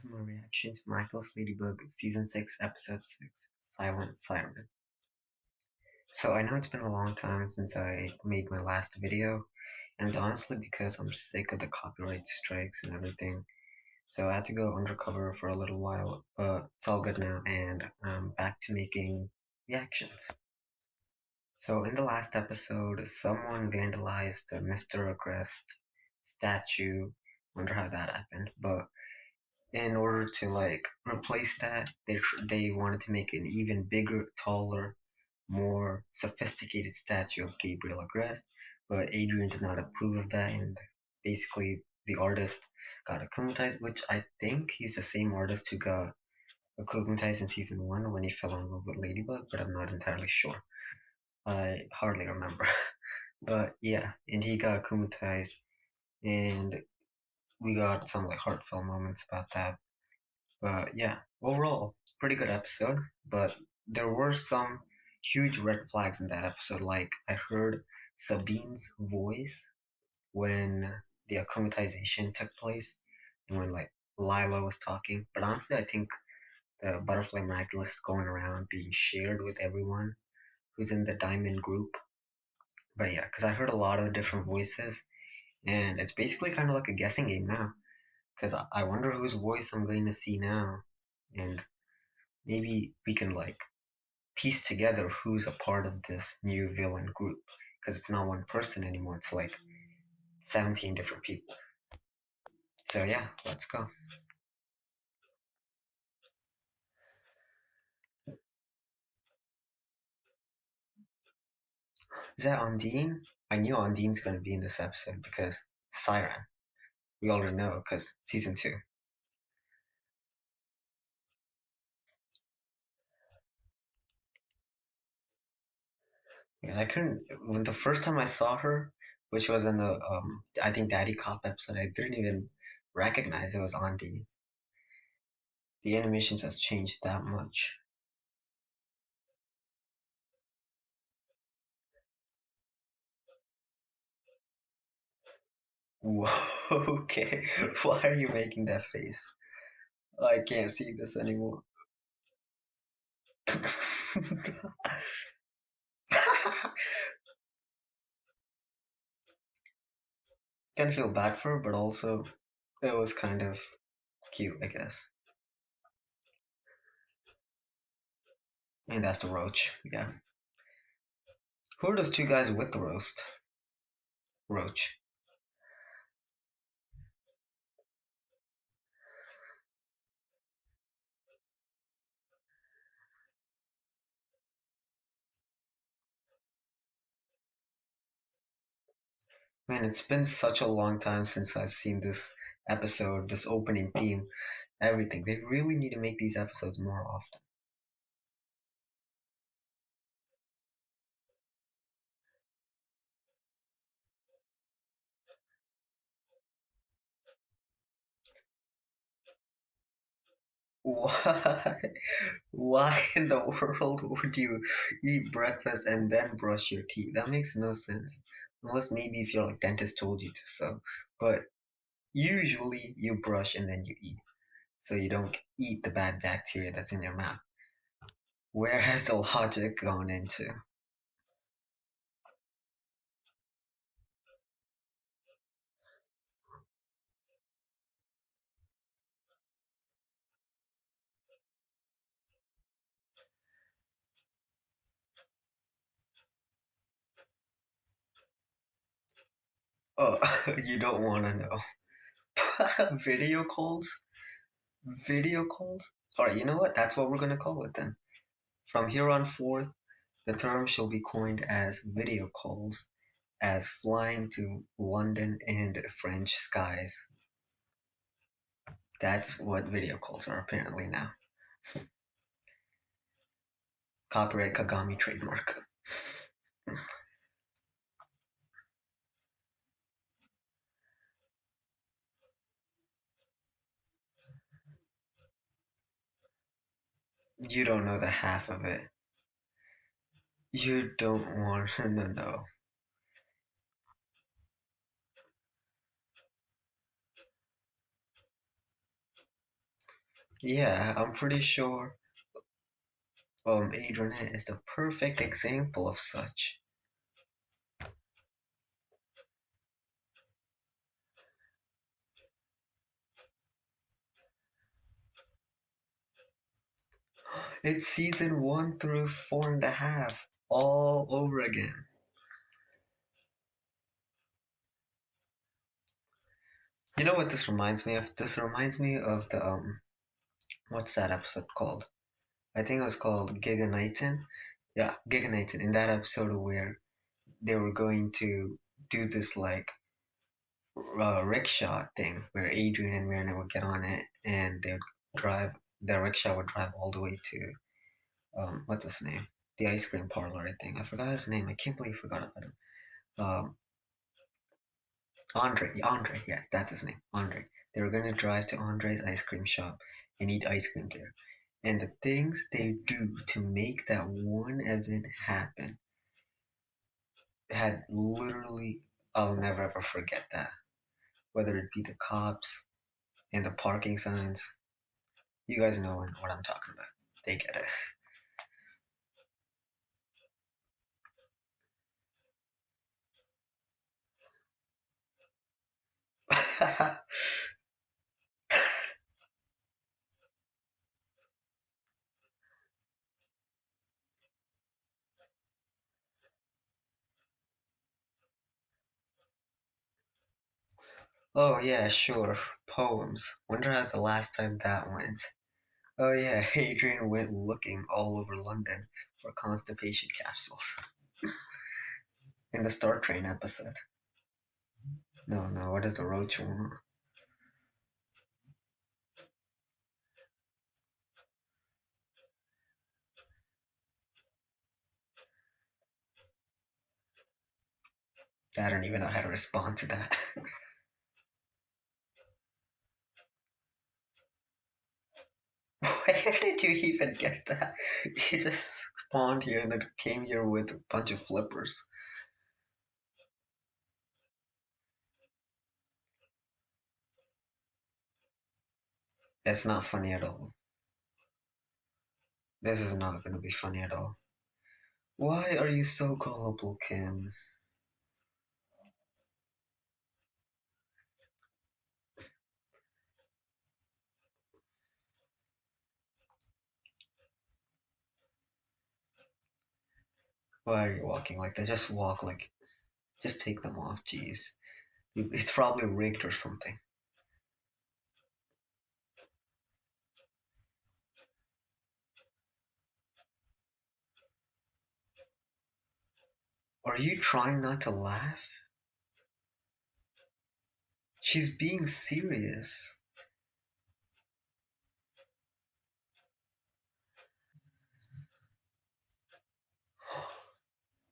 is my reaction to Miraculous Ladybug Season 6, Episode 6, Silent Syren. So I know it's been a long time since I made my last video, and it's honestly because I'm sick of the copyright strikes and everything. So I had to go undercover for a little while, but it's all good now, and I'm back to making reactions. So in the last episode, someone vandalized the Mr. Agrest statue. Wonder how that happened, but in order to like replace that, they wanted to make an even bigger, taller, more sophisticated statue of Gabriel Agreste, but Adrian did not approve of that, and basically the artist got akumatized, which I think he's the same artist who got akumatized in season 1 when he fell in love with Ladybug, but I'm not entirely sure. I hardly remember. But yeah, and he got akumatized, and we got some like heartfelt moments about that. But yeah, overall, pretty good episode. But there were some huge red flags in that episode. Like, I heard Sabine's voice when the acclimatization took place and when, like, Lila was talking. But honestly, I think the Butterfly Miraculous is going around being shared with everyone who's in the Diamond group. But yeah, because I heard a lot of different voices, and it's basically kind of like a guessing game now. Because I wonder whose voice I'm going to see now. And maybe we can like piece together who's a part of this new villain group, because it's not one person anymore, it's like 17 different people. So yeah, let's go. Is that Undine? I knew Undine's gonna be in this episode because Syren, we already know because season 2. Yeah, I couldn't, when the first time I saw her, which was in a I think Daddy Cop episode, I didn't even recognize it was Undine. The animations has changed that much. Whoa, okay. Why are you making that face? I can't see this anymore. Kind of feel bad for her, but also it was kind of cute, I guess. And that's the Roach, yeah. Who are those two guys with the roast? Roach. Man, it's been such a long time since I've seen this episode, this opening theme, everything. They really need to make these episodes more often. Why? Why in the world would you eat breakfast and then brush your teeth? That makes no sense. Unless maybe if your like dentist told you to so. But usually you brush and then you eat. So you don't eat the bad bacteria that's in your mouth. Where has the logic gone into? Oh, you don't want to know. Video calls? Video calls? Alright, you know what? That's what we're gonna call it then. From here on forth, the term shall be coined as video calls, as flying to London and French skies. That's what video calls are apparently now. Copyright Kagami trademark. You don't know the half of it. You don't want to know. Yeah, I'm pretty sure Adrian is the perfect example of such. It's season 1 through 4.5, all over again. You know what this reminds me of? This reminds me of the what's that episode called? I think it was called Giga Nightin. Yeah, Giga Nightin. In that episode where they were going to do this like rickshaw thing where Adrian and Mirna would get on it and they would drive, the rickshaw would drive all the way to, what's his name? The ice cream parlor, I think. I forgot his name. I can't believe I forgot about him. Um, Andre, yes, that's his name. Andre. They were going to drive to Andre's ice cream shop and eat ice cream there. And the things they do to make that one event happen had literally, I'll never ever forget that. Whether it be the cops and the parking signs, you guys know what I'm talking about. They get it. Oh yeah, sure. Poems. Wonder how the last time that went. Oh yeah, Adrian went looking all over London for constipation capsules in the Star Train episode. No, no, what is the Roach one? I don't even know how to respond to that. Where did you even get that? You just spawned here and then came here with a bunch of flippers. That's not funny at all. This is not going to be funny at all. Why are you so gullible, Kim? Why are you walking like that? Just walk like, just take them off, jeez. It's probably rigged or something. Are you trying not to laugh? She's being serious.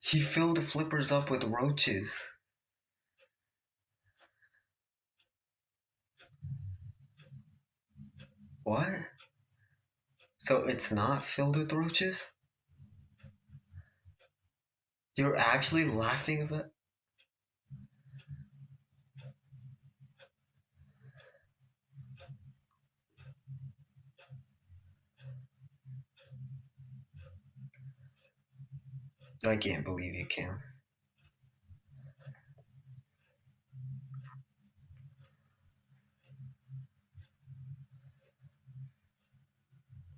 He filled the flippers up with roaches. What? So it's not filled with roaches? You're actually laughing at it? I can't believe you, Kim.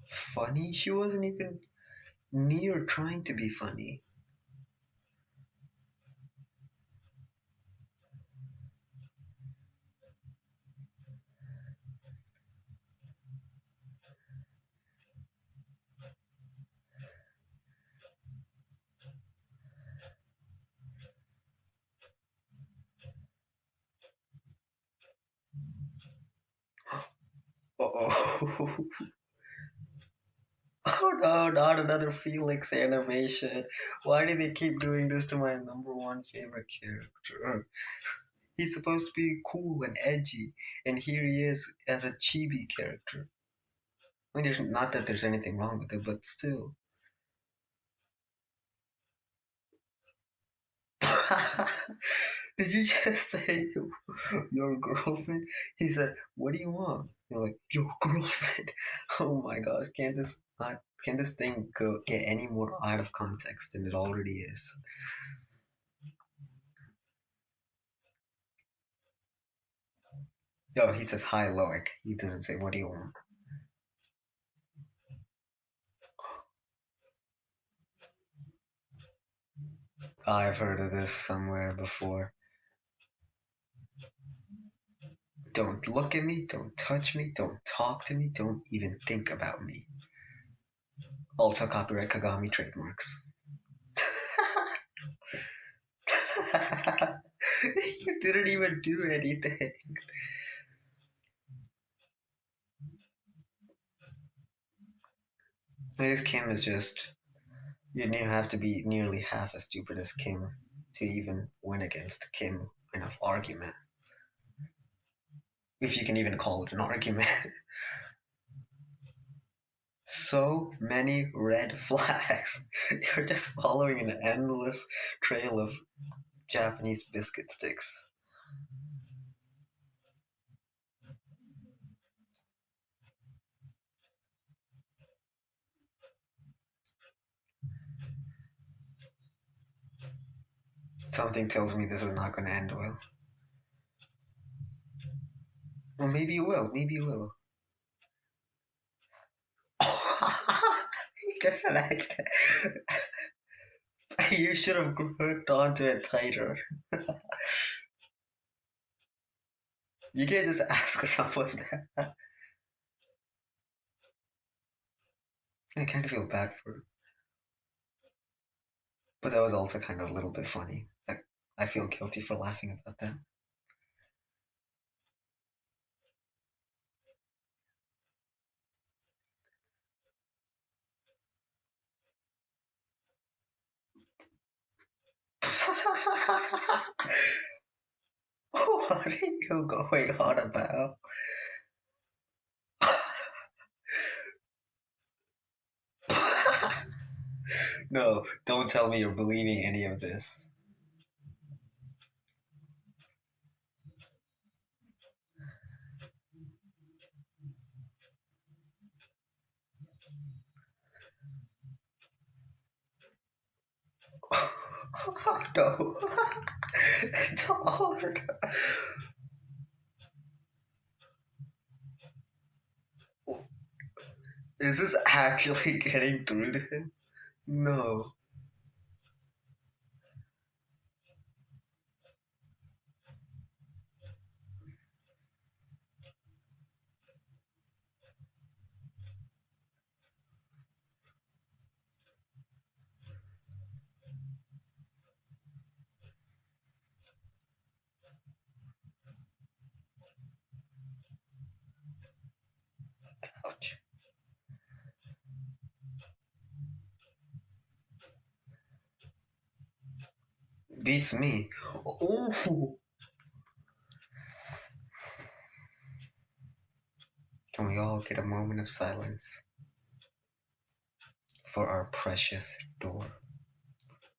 Funny? She wasn't even near trying to be funny. Oh. Oh no, not another Felix animation. Why do they keep doing this to my number one favorite character? He's supposed to be cool and edgy, and here he is as a chibi character. I mean, there's not that there's anything wrong with it, but still. Did you just say your girlfriend? He said, "What do you want?" You're like, your girlfriend. Oh my gosh, can this thing go get any more out of context than it already is? Oh, he says hi, Loic. He doesn't say what do you want. I've heard of this somewhere before. Don't look at me, don't touch me, don't talk to me, don't even think about me. Also copyright Kagami trademarks. You didn't even do anything. I guess Kim is just you have to be nearly half as stupid as Kim to even win against Kim in an argument. If you can even call it an argument. So many red flags. You're just following an endless trail of Japanese biscuit sticks. Something tells me this is not going to end well. Well, maybe it will. Maybe it will. Just an accident. You should have gripped onto it tighter. You can't just ask someone that. I kind of feel bad for it. But that was also kind of a little bit funny. Like, I feel guilty for laughing about that. What are you going on about? No, don't tell me you're believing any of this. No. Don't. Is this actually getting through to him? No. Ouch. Beats me. Ooh. Can we all get a moment of silence for our precious door?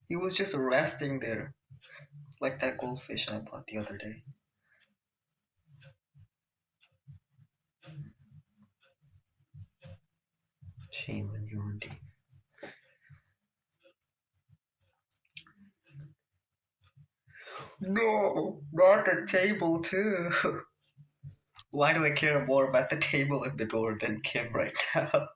He was just resting there, like that goldfish I bought the other day. Shame on you, indeed. No, not the table too. Why do I care more about the table and the door than Kim right now?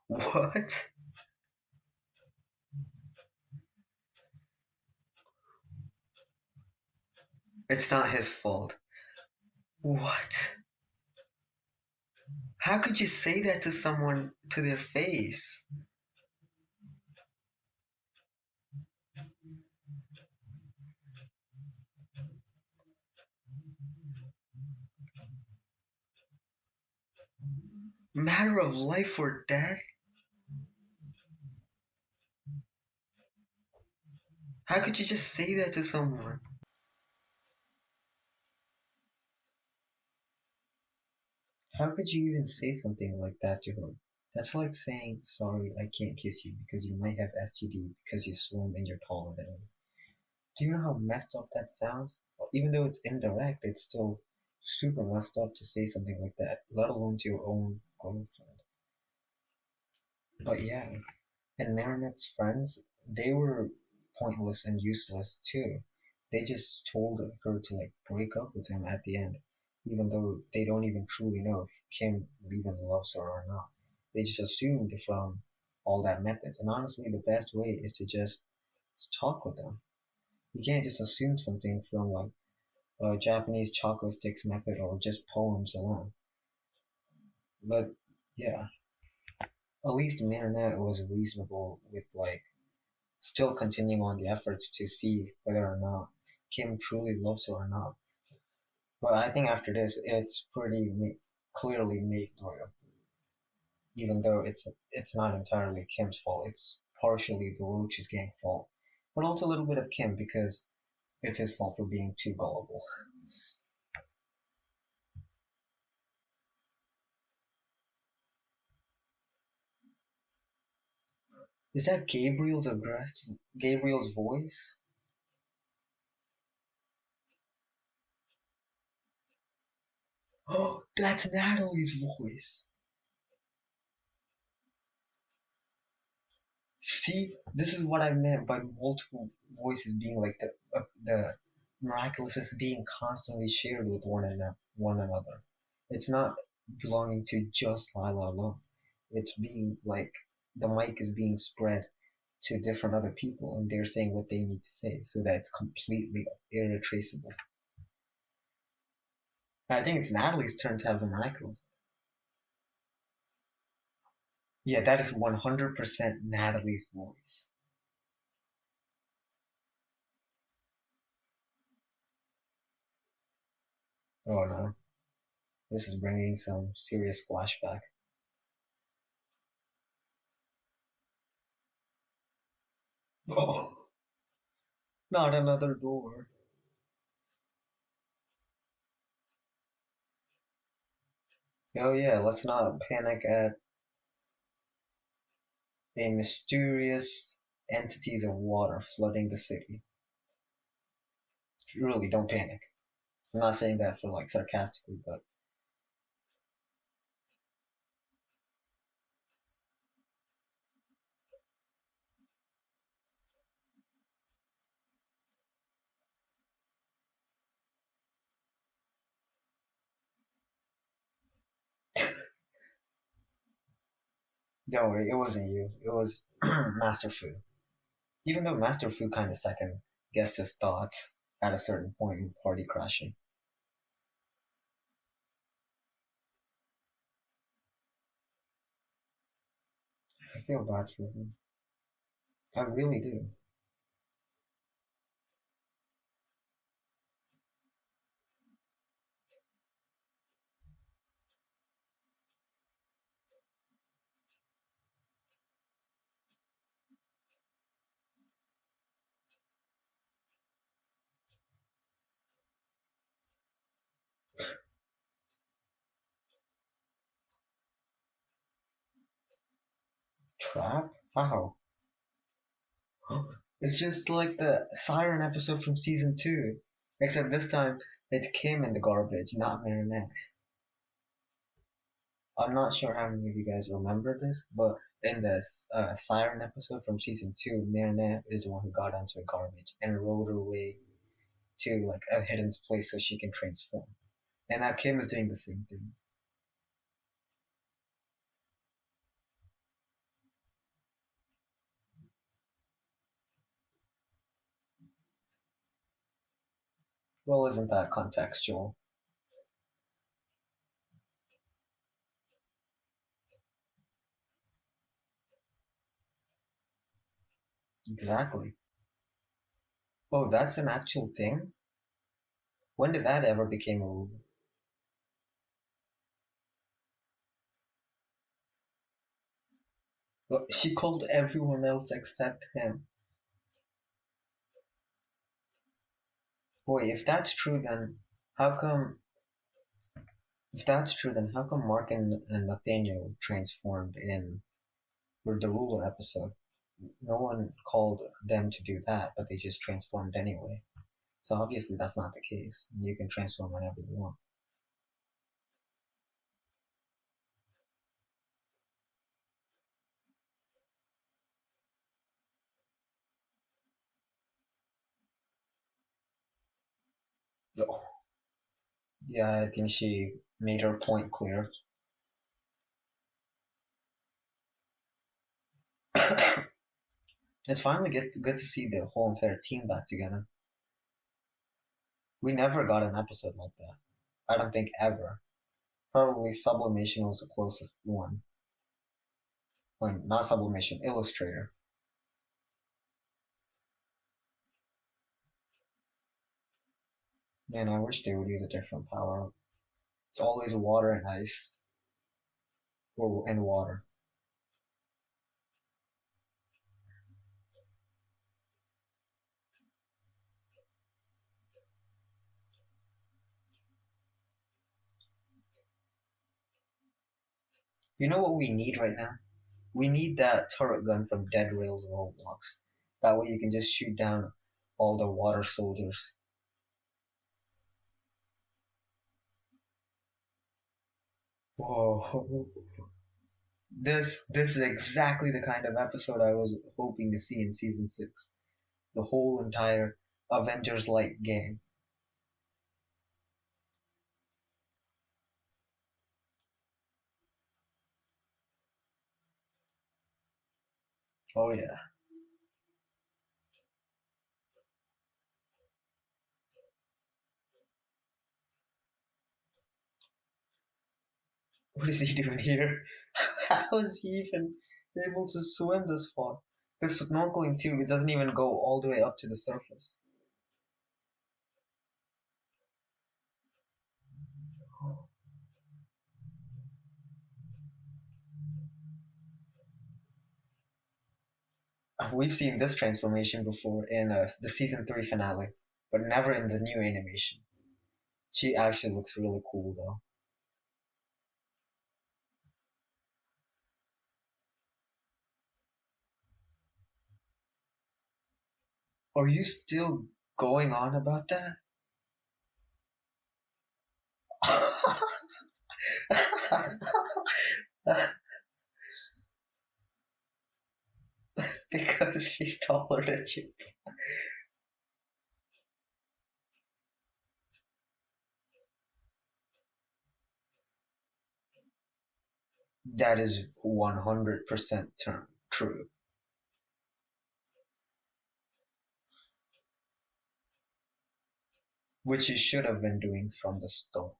What? It's not his fault. What? How could you say that to someone to their face? Matter of life or death? How could you just say that to someone? How could you even say something like that to her? That's like saying, sorry, I can't kiss you because you might have STD because you swim and you're taller than me. Do you know how messed up that sounds? Well, even though it's indirect, it's still super messed up to say something like that, let alone to your own girlfriend. But yeah, and Marinette's friends, they were pointless and useless too. They just told her to like break up with him at the end, even though they don't even truly know if Kim even loves her or not. They just assumed from all that methods. And honestly, the best way is to just talk with them. You can't just assume something from like a Japanese chocolate sticks method or just poems alone. But yeah, at least Marinette was reasonable with like still continuing on the efforts to see whether or not Kim truly loves her or not. But I think after this, it's pretty clearly made through, even though it's not entirely Kim's fault. It's partially the Roach's gang fault, but also a little bit of Kim because it's his fault for being too gullible. Is that Gabriel's voice? Oh, that's Natalie's voice. See, this is what I meant by multiple voices being like the miraculous is being constantly shared with one another. It's not belonging to just Lila alone. It's being like the mic is being spread to different other people, and they're saying what they need to say, so that it's completely irretraceable. I think it's Natalie's turn to have the miraculous. Yeah, that is 100% Natalie's voice. Oh no, this is bringing some serious flashback. Oh, not another door. Oh yeah, let's not panic at a mysterious entities of water flooding the city. Really, don't panic. I'm not saying that for like sarcastically, but don't worry, it wasn't you. It was Master Fu. Even though Master Fu kind of second guessed his thoughts at a certain point in party crashing. I feel bad for him. I really do. Trap? How? It's just like the Syren episode from season 2. Except this time, it's Kim in the garbage, not Marinette. I'm not sure how many of you guys remember this, but in the Siren episode from season 2, Marinette is the one who got onto a garbage and rode her way to like a hidden place so she can transform. And now Kim is doing the same thing. Well, isn't that contextual? Exactly. Oh, that's an actual thing? When did that ever become a rule? Well, she called everyone else except him. Boy, if that's true, then how come If that's true, then how come Mark and Nathaniel transformed in the Ruler episode? No one called them to do that, but they just transformed anyway. So obviously that's not the case. You can transform whenever you want. Yeah, I think she made her point clear. It's finally good to see the whole entire team back together. We never got an episode like that. I don't think ever. Probably Sublimation was the closest one. Well, not Sublimation, Illustrator. Man, I wish they would use a different power. It's always water and ice, or and water. You know what we need right now? We need that turret gun from Dead Rails Roblox. That way you can just shoot down all the water soldiers. Whoa. This is exactly the kind of episode I was hoping to see in season 6. The whole entire Avengers like game. Oh yeah. What is he doing here? How is he even able to swim this far? This snorkeling tube, it doesn't even go all the way up to the surface. We've seen this transformation before in the season 3 finale, but never in the new animation. She actually looks really cool though. Are you still going on about that? Because she's taller than you. That is 100% true. Which you should have been doing from the start.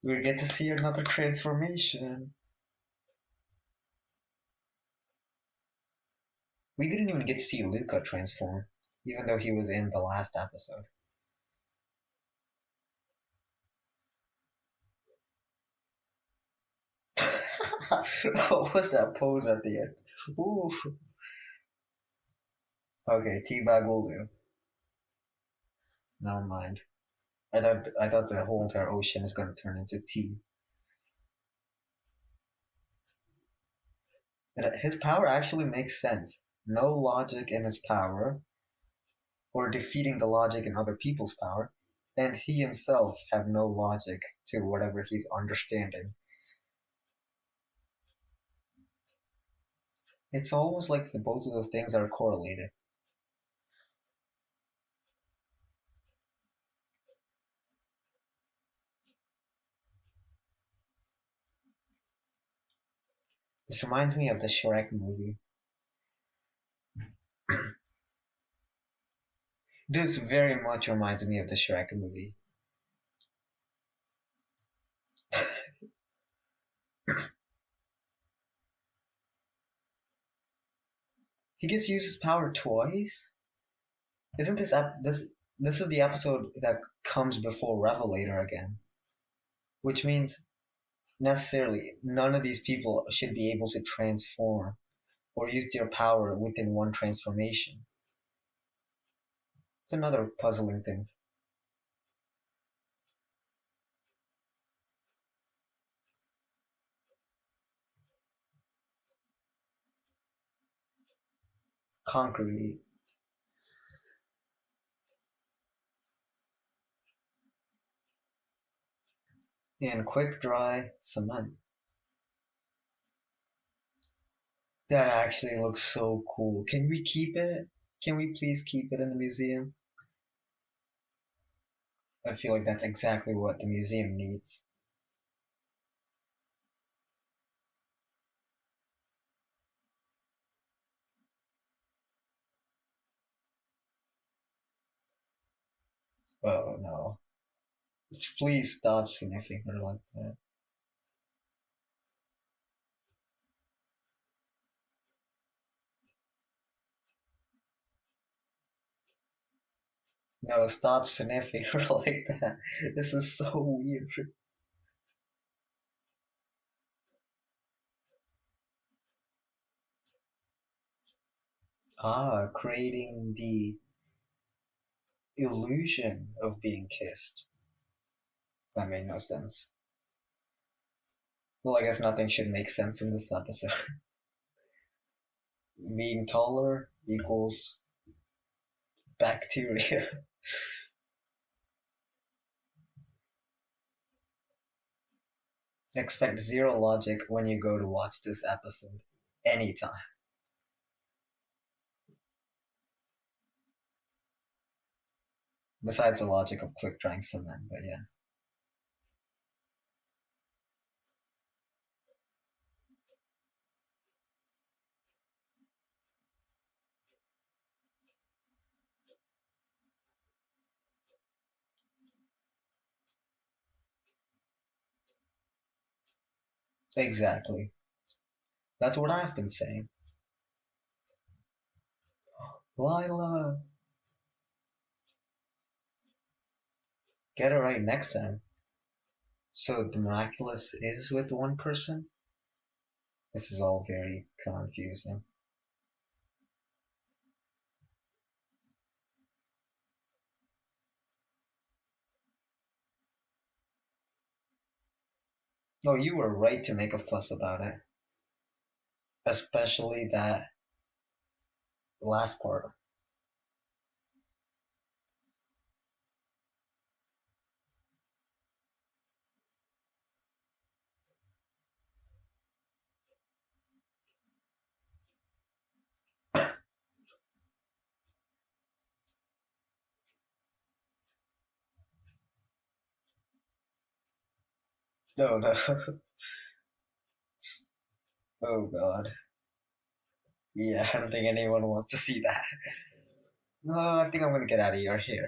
We get to see another transformation. We didn't even get to see Luca transform, even though he was in the last episode. What was that pose at the end? Ooh. Okay, teabag will do. Never mind. I thought the whole entire ocean is gonna turn into tea. And his power actually makes sense. No logic in his power, or defeating the logic in other people's power, and he himself have no logic to whatever he's understanding. It's almost like the both of those things are correlated. This reminds me of the Shrek movie. This very much reminds me of the Shrek movie. He gets to use his power twice. Isn't this is the episode that comes before Revelator again, which means necessarily none of these people should be able to transform or use their power within one transformation. It's another puzzling thing. Concrete and quick dry cement. That actually looks so cool. Can we keep it? Can we please keep it in the museum? I feel like that's exactly what the museum needs. Oh no. Please stop sniffing her like that. No, stop sniffing her like that. This is so weird. Ah, creating the illusion of being kissed. That made no sense. Well, I guess nothing should make sense in this episode. Being taller equals bacteria. Expect zero logic when you go to watch this episode. Anytime. Besides the logic of quick drying cement, but yeah. Exactly. That's what I've been saying. Lila, get it right next time. So the miraculous is with one person? This is all very confusing. No, you were right to make a fuss about it. Especially that last part. No, no. Oh god. Yeah, I don't think anyone wants to see that. No, I think I'm gonna get out of your hair.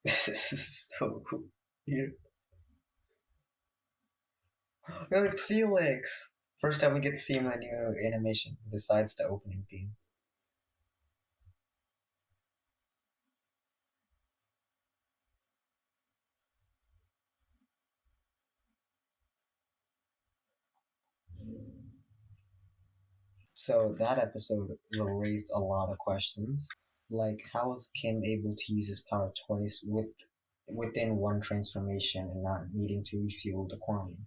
This is so weird. Oh, it's Felix! First time we get to see him in a new animation, besides the opening theme. So that episode raised a lot of questions. Like, how is Kim able to use his power twice within one transformation and not needing to refuel the quantity?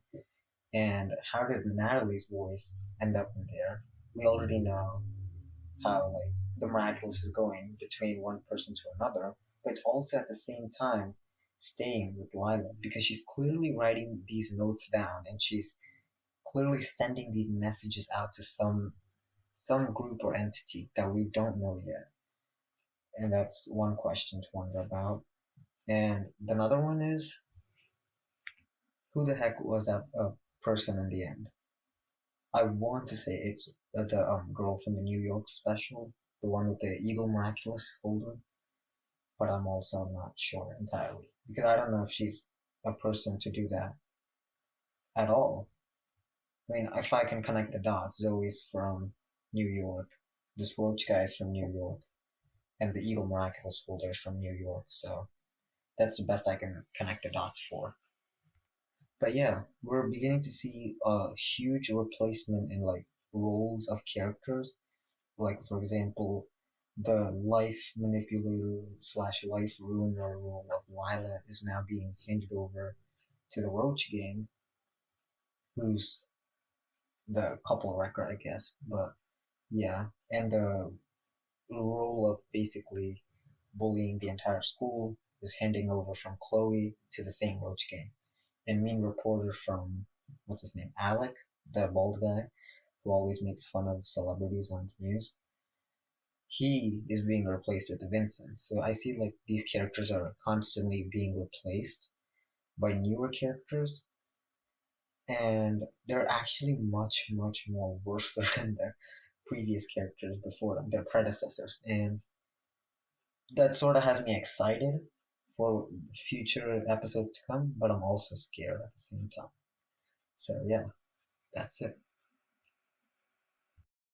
And how did Natalie's voice end up in there? We already know how like the miraculous is going between one person to another, but it's also at the same time staying with Lila because she's clearly writing these notes down and she's clearly sending these messages out to some group or entity that we don't know yet. And that's one question to wonder about. And another one is who the heck was that person in the end? I want to say it's the girl from the New York special, the one with the Eagle Miraculous holder, but I'm also not sure entirely because I don't know if she's a person to do that at all. I mean, if I can connect the dots, Zoe's from New York, this Roach guy is from New York, and the Eagle Miraculous holder is from New York, so That's the best I can connect the dots for. But yeah, we're beginning to see a huge replacement in like roles of characters. Like for example, the life manipulator slash life ruiner role of Lila is now being handed over to the Roach gang, who's the couple wrecker, I guess. But yeah, and the role of basically bullying the entire school is handing over from Chloe to the same Roach gang. And mean reporter from what's his name, Alec, the bald guy who always makes fun of celebrities on the news. He is being replaced with Vincent. So I see like these characters are constantly being replaced by newer characters, and they're actually much, much more worse than their previous characters before them, their predecessors. And that sort of has me excited for future episodes to come, but I'm also scared at the same time. So yeah, that's it.